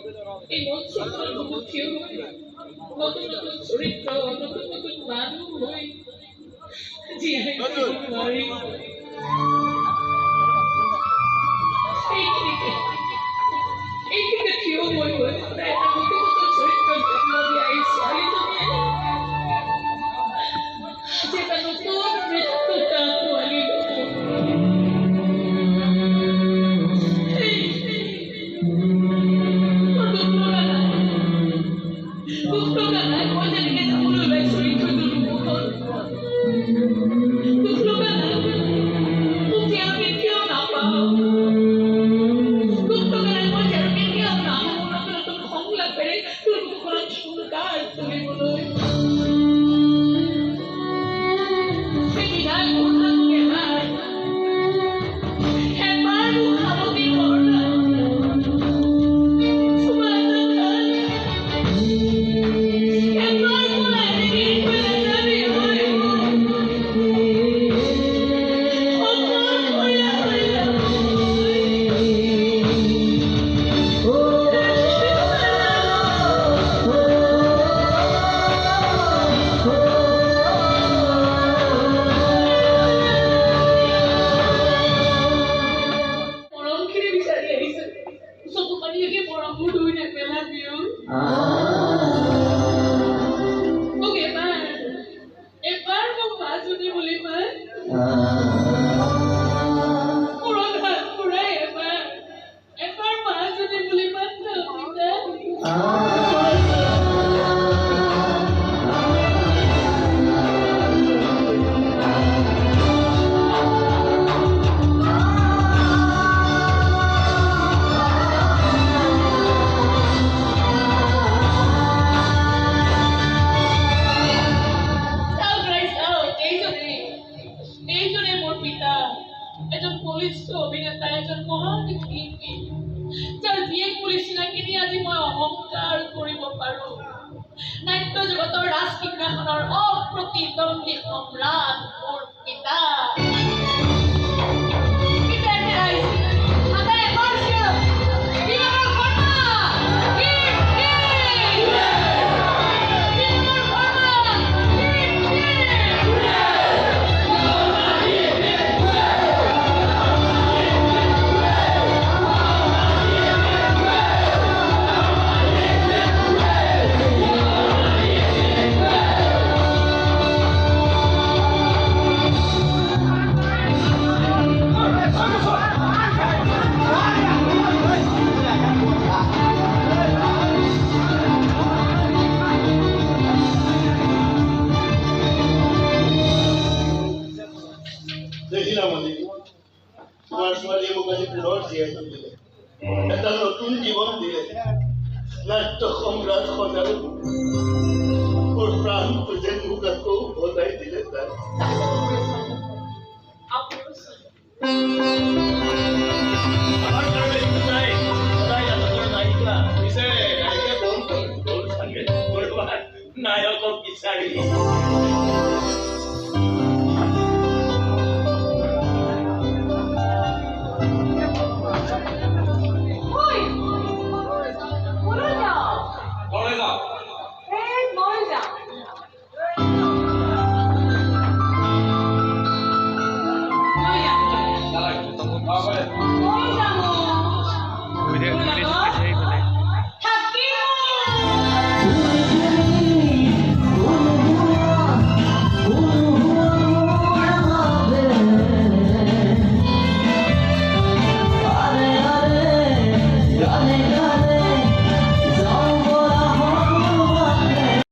এই মঞ্চখনৰ বুকুত থিয় হৈ নতুন নতুন চৰিত্ৰ নতুন নতুন মানুহ হৈ জীয়াই থাকিব নোৱাৰি এইখিনিতে থিয় হৈ গৈ সদায় এটা নতুন নতুন চৰিত্ৰ জন্ম দিয়া এই ছোৱালীজনীয়ে আজি এটা নতুন মৃত্যুতা পোৱালি নাট্য জগতৰ ৰাজসিংহাসনৰ অপ্ৰতিদ্বন্দ্বী সম্ৰাট মোৰ পিতা এটা নতুন জীবন দিলে নাট্য সম্রাট সজাল ওর প্রাণ খুঁজে মুখ এত বজাই দিলে তার আমার কারণে চাই সদাই এত বড় নায়িকা পিছে নায়িকা বন্ধ তোর সঙ্গে নায়ক বিচারি